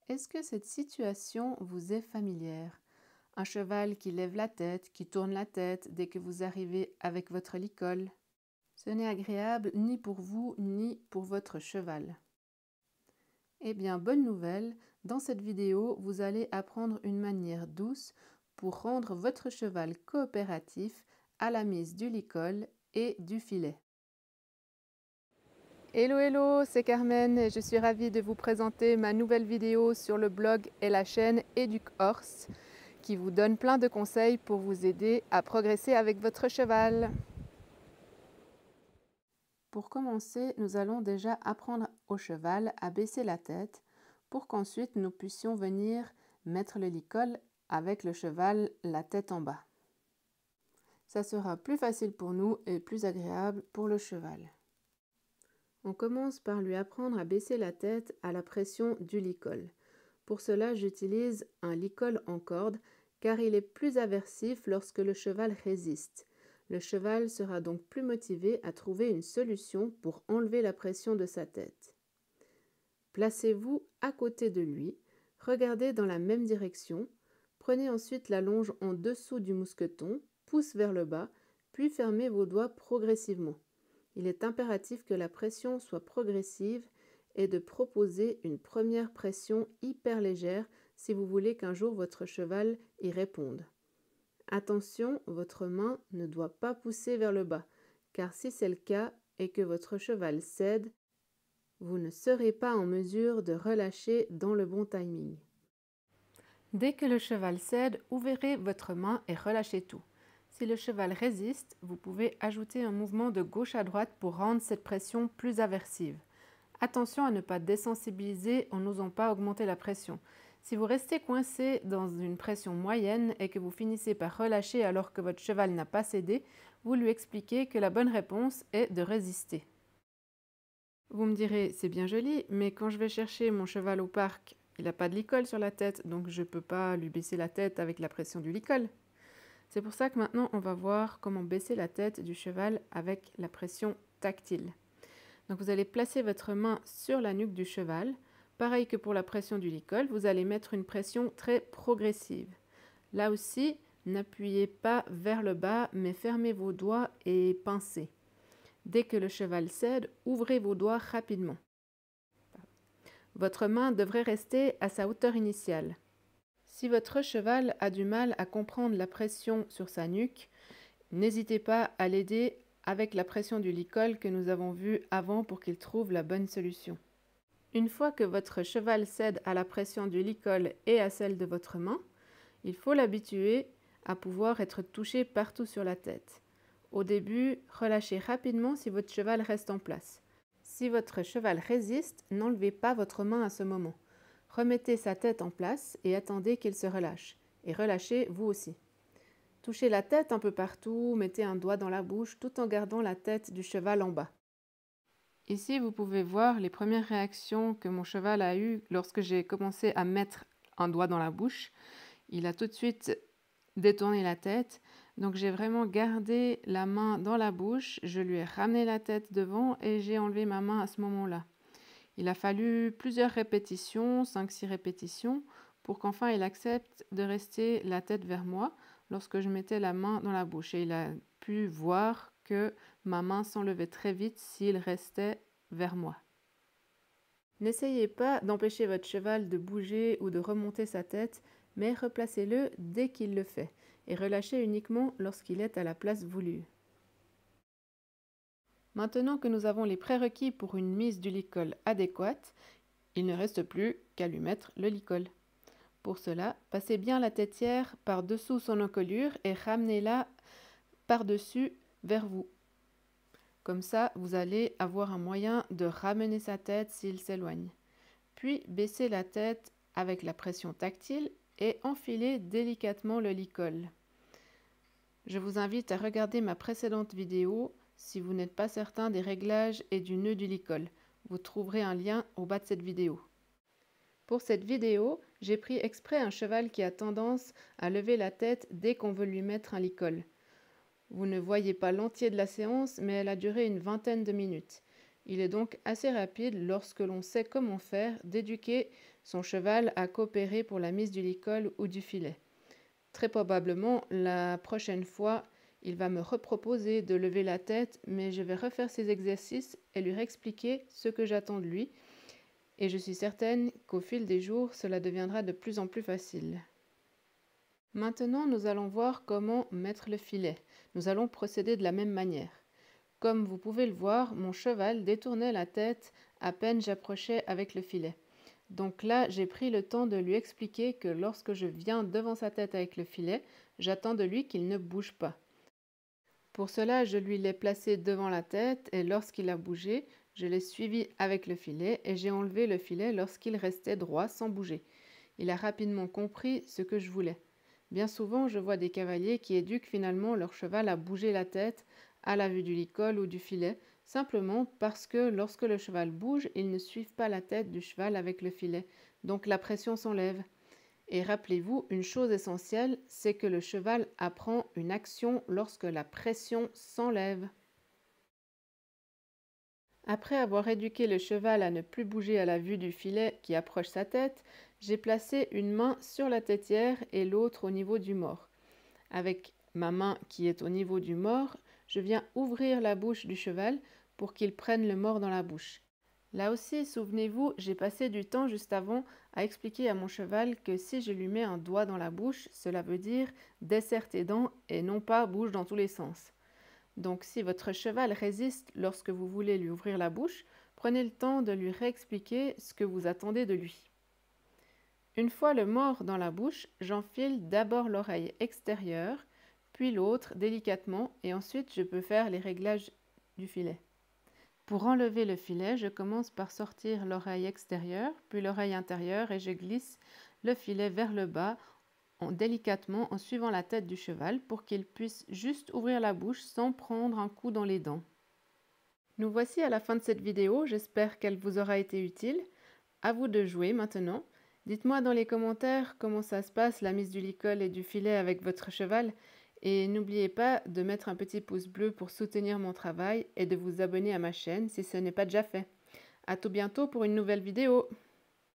Est-ce que cette situation vous est familière? Un cheval qui lève la tête, qui tourne la tête dès que vous arrivez avec votre licol. Ce n'est agréable ni pour vous ni pour votre cheval. Eh bien, bonne nouvelle, dans cette vidéo, vous allez apprendre une manière douce pour rendre votre cheval coopératif à la mise du licol et du filet. Hello hello, c'est Carmen et je suis ravie de vous présenter ma nouvelle vidéo sur le blog et la chaîne EducHorse qui vous donne plein de conseils pour vous aider à progresser avec votre cheval. Pour commencer, nous allons déjà apprendre au cheval à baisser la tête pour qu'ensuite nous puissions venir mettre le licol avec le cheval la tête en bas. Ça sera plus facile pour nous et plus agréable pour le cheval. On commence par lui apprendre à baisser la tête à la pression du licol. Pour cela, j'utilise un licol en corde car il est plus aversif lorsque le cheval résiste. Le cheval sera donc plus motivé à trouver une solution pour enlever la pression de sa tête. Placez-vous à côté de lui, regardez dans la même direction, prenez ensuite la longe en dessous du mousqueton, pouce vers le bas, puis fermez vos doigts progressivement. Il est impératif que la pression soit progressive et de proposer une première pression hyper légère si vous voulez qu'un jour votre cheval y réponde. Attention, votre main ne doit pas pousser vers le bas, car si c'est le cas et que votre cheval cède, vous ne serez pas en mesure de relâcher dans le bon timing. Dès que le cheval cède, ouvrez votre main et relâchez tout. Si le cheval résiste, vous pouvez ajouter un mouvement de gauche à droite pour rendre cette pression plus aversive. Attention à ne pas désensibiliser en n'osant pas augmenter la pression. Si vous restez coincé dans une pression moyenne et que vous finissez par relâcher alors que votre cheval n'a pas cédé, vous lui expliquez que la bonne réponse est de résister. Vous me direz, c'est bien joli, mais quand je vais chercher mon cheval au parc, il n'a pas de licol sur la tête, donc je ne peux pas lui baisser la tête avec la pression du licol. C'est pour ça que maintenant, on va voir comment baisser la tête du cheval avec la pression tactile. Donc vous allez placer votre main sur la nuque du cheval. Pareil que pour la pression du licol, vous allez mettre une pression très progressive. Là aussi, n'appuyez pas vers le bas, mais fermez vos doigts et pincez. Dès que le cheval cède, ouvrez vos doigts rapidement. Votre main devrait rester à sa hauteur initiale. Si votre cheval a du mal à comprendre la pression sur sa nuque, n'hésitez pas à l'aider avec la pression du licol que nous avons vu avant pour qu'il trouve la bonne solution. Une fois que votre cheval cède à la pression du licol et à celle de votre main, il faut l'habituer à pouvoir être touché partout sur la tête. Au début, relâchez rapidement si votre cheval reste en place. Si votre cheval résiste, n'enlevez pas votre main à ce moment. Remettez sa tête en place et attendez qu'il se relâche. Et relâchez vous aussi. Touchez la tête un peu partout, mettez un doigt dans la bouche tout en gardant la tête du cheval en bas. Ici, vous pouvez voir les premières réactions que mon cheval a eues lorsque j'ai commencé à mettre un doigt dans la bouche. Il a tout de suite détourné la tête. Donc j'ai vraiment gardé la main dans la bouche, je lui ai ramené la tête devant et j'ai enlevé ma main à ce moment-là. Il a fallu plusieurs répétitions, 5-6 répétitions, pour qu'enfin il accepte de rester la tête vers moi lorsque je mettais la main dans la bouche. Et il a pu voir que ma main s'enlevait très vite s'il restait vers moi. N'essayez pas d'empêcher votre cheval de bouger ou de remonter sa tête, mais replacez-le dès qu'il le fait et relâchez uniquement lorsqu'il est à la place voulue. Maintenant que nous avons les prérequis pour une mise du licol adéquate, il ne reste plus qu'à lui mettre le licol. Pour cela, passez bien la têtière par-dessous son encolure et ramenez-la par-dessus vers vous. Comme ça, vous allez avoir un moyen de ramener sa tête s'il s'éloigne. Puis, baissez la tête avec la pression tactile et enfilez délicatement le licol. Je vous invite à regarder ma précédente vidéo si vous n'êtes pas certain des réglages et du nœud du licol. Vous trouverez un lien au bas de cette vidéo. Pour cette vidéo, j'ai pris exprès un cheval qui a tendance à lever la tête dès qu'on veut lui mettre un licol. Vous ne voyez pas l'entier de la séance, mais elle a duré une vingtaine de minutes. Il est donc assez rapide lorsque l'on sait comment faire d'éduquer son cheval a coopéré pour la mise du licol ou du filet. Très probablement, la prochaine fois, il va me reproposer de lever la tête, mais je vais refaire ces exercices et lui réexpliquer ce que j'attends de lui. Et je suis certaine qu'au fil des jours, cela deviendra de plus en plus facile. Maintenant, nous allons voir comment mettre le filet. Nous allons procéder de la même manière. Comme vous pouvez le voir, mon cheval détournait la tête à peine j'approchais avec le filet. Donc là, j'ai pris le temps de lui expliquer que lorsque je viens devant sa tête avec le filet, j'attends de lui qu'il ne bouge pas. Pour cela, je lui l'ai placé devant la tête et lorsqu'il a bougé, je l'ai suivi avec le filet et j'ai enlevé le filet lorsqu'il restait droit sans bouger. Il a rapidement compris ce que je voulais. Bien souvent, je vois des cavaliers qui éduquent finalement leur cheval à bouger la tête à la vue du licol ou du filet, simplement parce que lorsque le cheval bouge, ils ne suivent pas la tête du cheval avec le filet, donc la pression s'enlève. Et rappelez-vous, une chose essentielle, c'est que le cheval apprend une action lorsque la pression s'enlève. Après avoir éduqué le cheval à ne plus bouger à la vue du filet qui approche sa tête, j'ai placé une main sur la têtière et l'autre au niveau du mors. Avec ma main qui est au niveau du mors, je viens ouvrir la bouche du cheval pour qu'il prenne le mors dans la bouche. Là aussi, souvenez-vous, j'ai passé du temps juste avant à expliquer à mon cheval que si je lui mets un doigt dans la bouche, cela veut dire desserre tes dents et non pas bouge dans tous les sens. Donc si votre cheval résiste lorsque vous voulez lui ouvrir la bouche, prenez le temps de lui réexpliquer ce que vous attendez de lui. Une fois le mors dans la bouche, j'enfile d'abord l'oreille extérieure, puis l'autre délicatement et ensuite je peux faire les réglages du filet. Pour enlever le filet, je commence par sortir l'oreille extérieure, puis l'oreille intérieure et je glisse le filet vers le bas délicatement en suivant la tête du cheval pour qu'il puisse juste ouvrir la bouche sans prendre un coup dans les dents. Nous voici à la fin de cette vidéo, j'espère qu'elle vous aura été utile. À vous de jouer maintenant. Dites-moi dans les commentaires comment ça se passe la mise du licol et du filet avec votre cheval et n'oubliez pas de mettre un petit pouce bleu pour soutenir mon travail et de vous abonner à ma chaîne si ce n'est pas déjà fait. À tout bientôt pour une nouvelle vidéo.